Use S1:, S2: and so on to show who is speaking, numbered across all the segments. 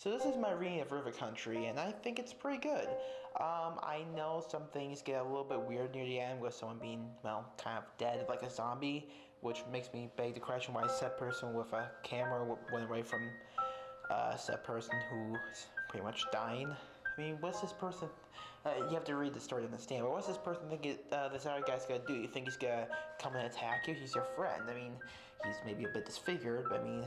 S1: So this is my reading of River Country, and I think it's pretty good. I know some things get a little bit weird near the end with someone being, well, kind of dead like a zombie, which makes me beg the question why said person with a camera went away from said person who's pretty much dying. I mean, what's this person? You have to read the story to understand, but what's this person think this other guy's gonna do? You think he's gonna come and attack you? He's your friend. I mean, he's maybe a bit disfigured, but I mean,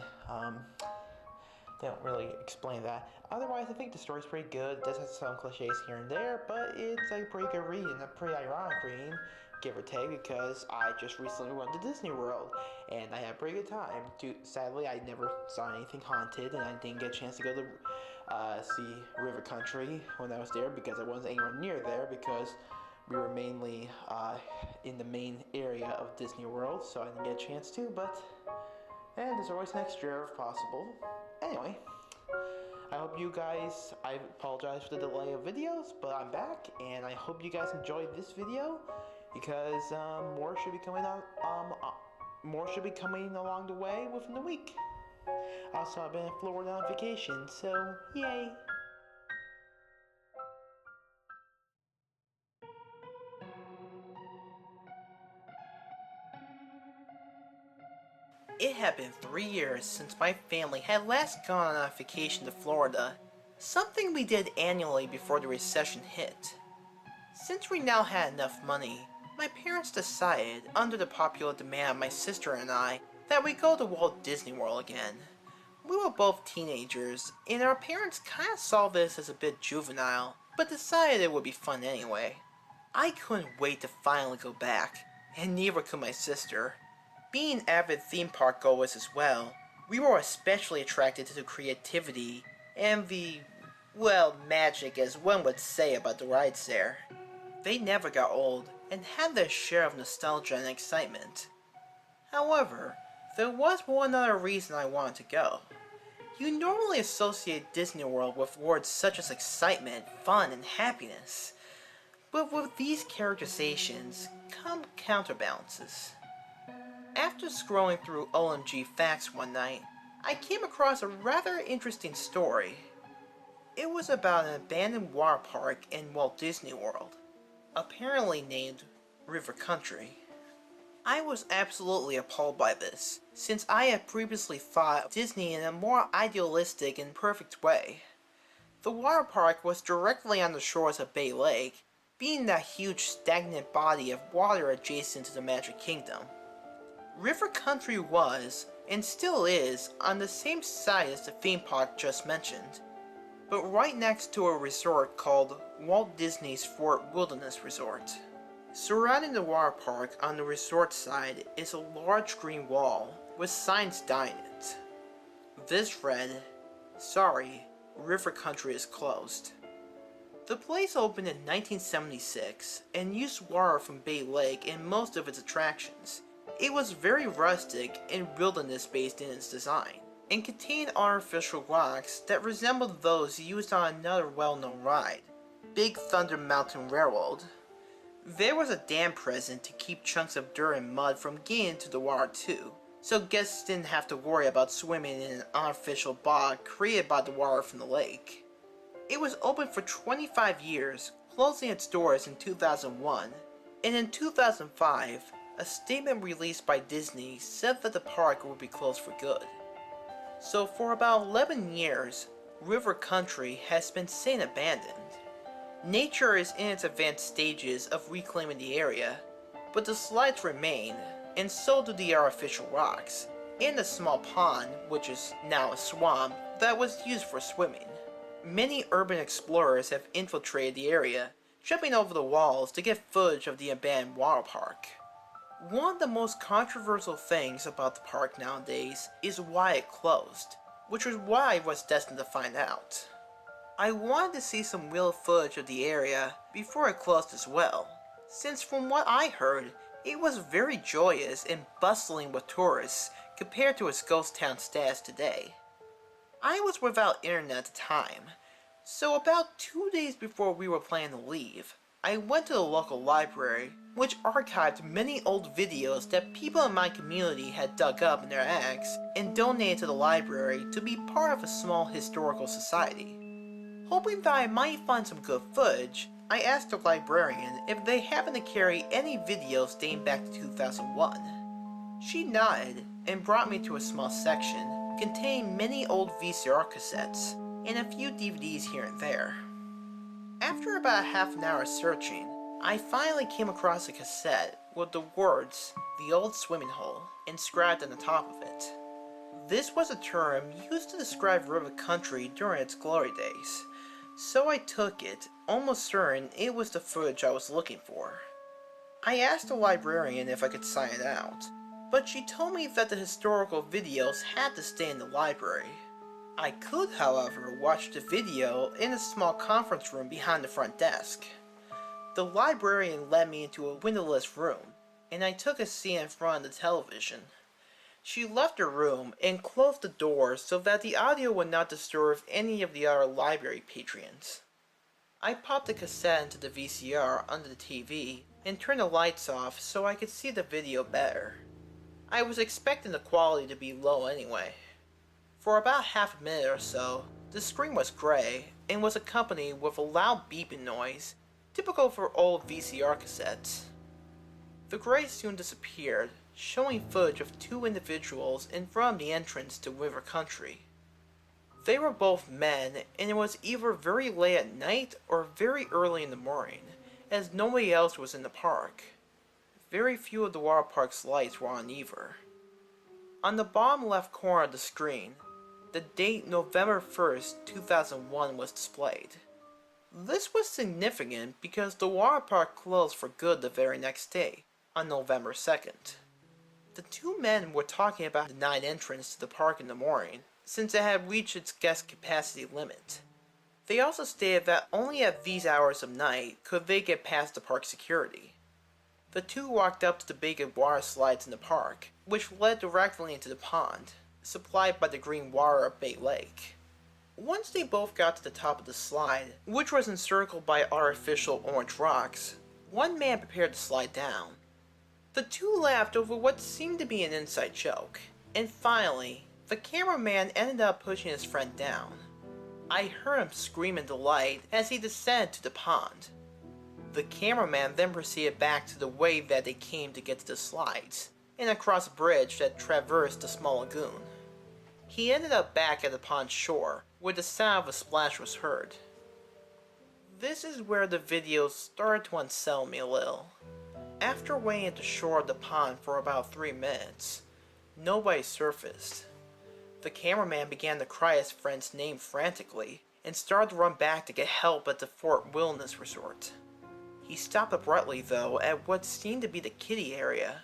S1: they don't really explain that. Otherwise, I think the story's pretty good. It does have some cliches here and there, but it's a pretty good read and a pretty ironic reading, give or take, because I just recently went to Disney World and I had a pretty good time. Sadly, I never saw anything haunted, and I didn't get a chance to go to see River Country when I was there because I wasn't anywhere near there because we were mainly in the main area of Disney World, so I didn't get a chance to, but and there's always next year if possible. Anyway, I hope you guys, I apologize for the delay of videos, but I'm back, and I hope you guys enjoyed this video, because more should be coming out, more should be coming along the way within the week. Also, I've been in Florida on vacation, so yay! It had been 3 years since my family had last gone on a vacation to Florida, something we did annually before the recession hit. Since we now had enough money, my parents decided, under the popular demand of my sister and I, that we go to Walt Disney World again. We were both teenagers, and our parents kinda saw this as a bit juvenile, but decided it would be fun anyway. I couldn't wait to finally go back, and neither could my sister. Being avid theme park goers as well, we were especially attracted to the creativity and the, well, magic as one would say about the rides there. They never got old and had their share of nostalgia and excitement. However, there was one other reason I wanted to go. You normally associate Disney World with words such as excitement, fun, and happiness. But with these characterizations come counterbalances. After scrolling through OMG Facts one night, I came across a rather interesting story. It was about an abandoned water park in Walt Disney World, apparently named River Country. I was absolutely appalled by this, since I had previously thought of Disney in a more idealistic and perfect way. The water park was directly on the shores of Bay Lake, being that huge stagnant body of water adjacent to the Magic Kingdom. River Country was, and still is, on the same site as the theme park just mentioned, but right next to a resort called Walt Disney's Fort Wilderness Resort. Surrounding the water park on the resort side is a large green wall with signs dying it. This read, "Sorry, River Country is closed." The place opened in 1976 and used water from Bay Lake in most of its attractions. It was very rustic and wilderness-based in its design, and contained artificial rocks that resembled those used on another well-known ride, Big Thunder Mountain Railroad. There was a dam present to keep chunks of dirt and mud from getting into the water too, so guests didn't have to worry about swimming in an artificial bog created by the water from the lake. It was open for 25 years, closing its doors in 2001, and in 2005, a statement released by Disney said that the park would be closed for good. So for about 11 years, River Country has been sitting abandoned. Nature is in its advanced stages of reclaiming the area, but the slides remain, and so do the artificial rocks, and a small pond, which is now a swamp, that was used for swimming. Many urban explorers have infiltrated the area, jumping over the walls to get footage of the abandoned water park. One of the most controversial things about the park nowadays is why it closed, which was what I was destined to find out. I wanted to see some real footage of the area before it closed as well, since from what I heard, it was very joyous and bustling with tourists compared to its ghost town status today. I was without internet at the time, so about 2 days before we were planning to leave, I went to the local library, which archived many old videos that people in my community had dug up in their attics and donated to the library to be part of a small historical society. Hoping that I might find some good footage, I asked the librarian if they happened to carry any videos dating back to 2001. She nodded and brought me to a small section containing many old VCR cassettes and a few DVDs here and there. After about half an hour searching, I finally came across a cassette with the words, "The Old Swimming Hole," inscribed on the top of it. This was a term used to describe river country during its glory days, so I took it, almost certain it was the footage I was looking for. I asked the librarian if I could sign it out, but she told me that the historical videos had to stay in the library. I could, however, watch the video in a small conference room behind the front desk. The librarian led me into a windowless room, and I took a seat in front of the television. She left the room and closed the door so that the audio would not disturb any of the other library patrons. I popped the cassette into the VCR under the TV and turned the lights off so I could see the video better. I was expecting the quality to be low anyway. For about half a minute or so, the screen was gray and was accompanied with a loud beeping noise, typical for old VCR cassettes. The gray soon disappeared, showing footage of two individuals in front of the entrance to River Country. They were both men, and it was either very late at night or very early in the morning, as nobody else was in the park. Very few of the water park's lights were on either. On the bottom left corner of the screen, the date November 1st, 2001 was displayed. This was significant because the water park closed for good the very next day, on November 2nd. The two men were talking about the night entrance to the park in the morning, since it had reached its guest capacity limit. They also stated that only at these hours of night could they get past the park security. The two walked up to the big water slides in the park, which led directly into the pond, supplied by the green water of Bay Lake. Once they both got to the top of the slide, which was encircled by artificial orange rocks, one man prepared to slide down. The two laughed over what seemed to be an inside joke, and finally, the cameraman ended up pushing his friend down. I heard him scream in delight as he descended to the pond. The cameraman then proceeded back to the way that they came to get to the slides, and across a bridge that traversed the small lagoon. He ended up back at the pond shore, where the sound of a splash was heard. This is where the video started to unsettle me a little. After waiting at the shore of the pond for about 3 minutes, nobody surfaced. The cameraman began to cry his friend's name frantically, and started to run back to get help at the Fort Wilderness Resort. He stopped abruptly though at what seemed to be the kiddie area,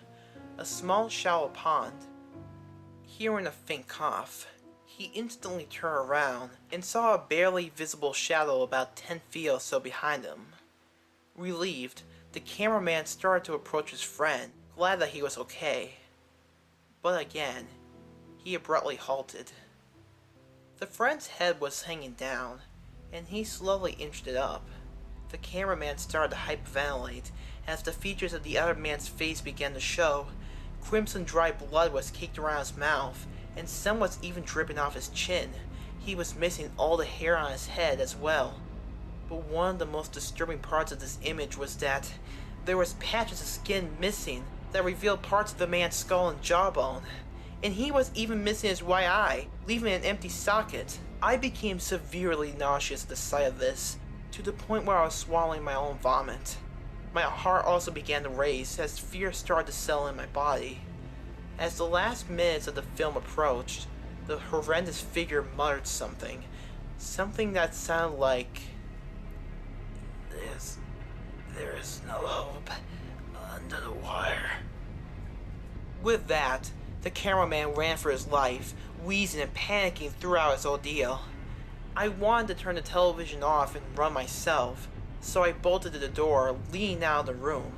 S1: a small shallow pond. Hearing a faint cough, he instantly turned around and saw a barely visible shadow about 10 feet or so behind him. Relieved, the cameraman started to approach his friend, glad that he was okay. But again, he abruptly halted. The friend's head was hanging down, and he slowly inched it up. The cameraman started to hyperventilate as the features of the other man's face began to show. Crimson dry blood was caked around his mouth, and some was even dripping off his chin. He was missing all the hair on his head as well. But one of the most disturbing parts of this image was that there was patches of skin missing that revealed parts of the man's skull and jawbone. And he was even missing his right eye, leaving an empty socket. I became severely nauseous at the sight of this, to the point where I was swallowing my own vomit. My heart also began to race as fear started to settle in my body. As the last minutes of the film approached, the horrendous figure muttered something that sounded like, There is no hope under the wire. With that, the cameraman ran for his life, wheezing and panicking throughout his ordeal. I wanted to turn the television off and run myself, so I bolted to the door, leaning out of the room.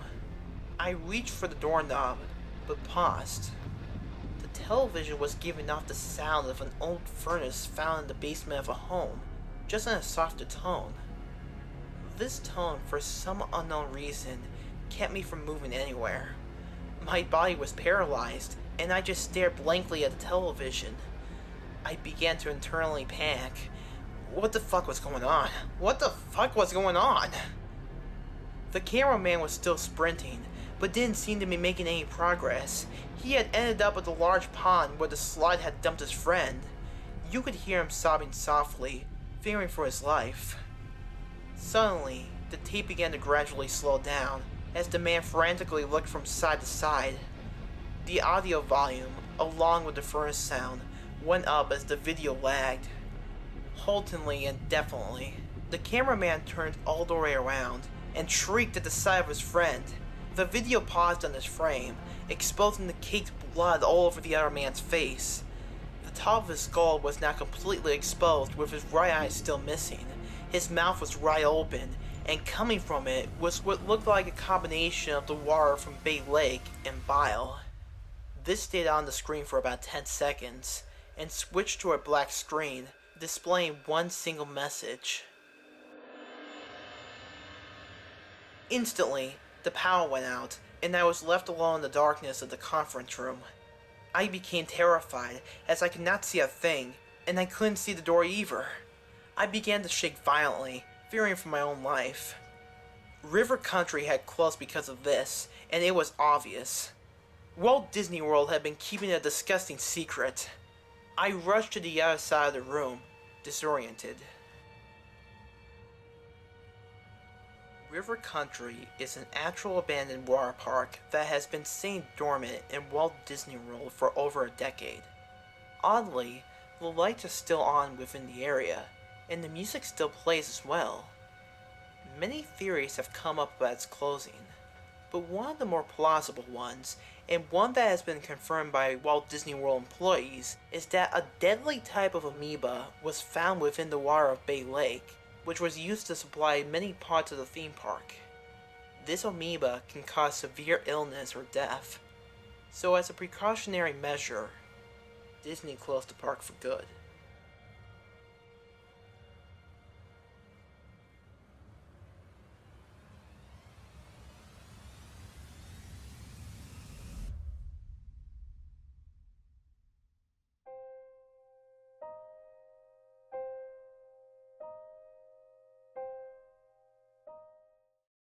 S1: I reached for the doorknob, but paused. The television was giving off the sound of an old furnace found in the basement of a home, just in a softer tone. This tone, for some unknown reason, kept me from moving anywhere. My body was paralyzed, and I just stared blankly at the television. I began to internally panic. What the fuck was going on? What the fuck was going on? The cameraman was still sprinting, but didn't seem to be making any progress. He had ended up at the large pond where the slide had dumped his friend. You could hear him sobbing softly, fearing for his life. Suddenly, the tape began to gradually slow down as the man frantically looked from side to side. The audio volume, along with the furnace sound, went up as the video lagged. Haltingly and definitely, the cameraman turned all the way around and shrieked at the sight of his friend. The video paused on his frame, exposing the caked blood all over the other man's face. The top of his skull was now completely exposed, with his right eye still missing. His mouth was wide open, and coming from it was what looked like a combination of the water from Bay Lake and bile. This stayed on the screen for about 10 seconds, and switched to a black screen, displaying one single message. Instantly, the power went out, and I was left alone in the darkness of the conference room. I became terrified, as I could not see a thing, and I couldn't see the door either. I began to shake violently, fearing for my own life. River Country had closed because of this, and it was obvious. Walt Disney World had been keeping a disgusting secret. I rushed to the other side of the room, disoriented. River Country is an actual abandoned water park that has been sitting dormant in Walt Disney World for over a decade. Oddly, the lights are still on within the area, and the music still plays as well. Many theories have come up about its closing, but one of the more plausible ones, and one that has been confirmed by Walt Disney World employees, is that a deadly type of amoeba was found within the water of Bay Lake, which was used to supply many parts of the theme park. This amoeba can cause severe illness or death, so as a precautionary measure, Disney closed the park for good.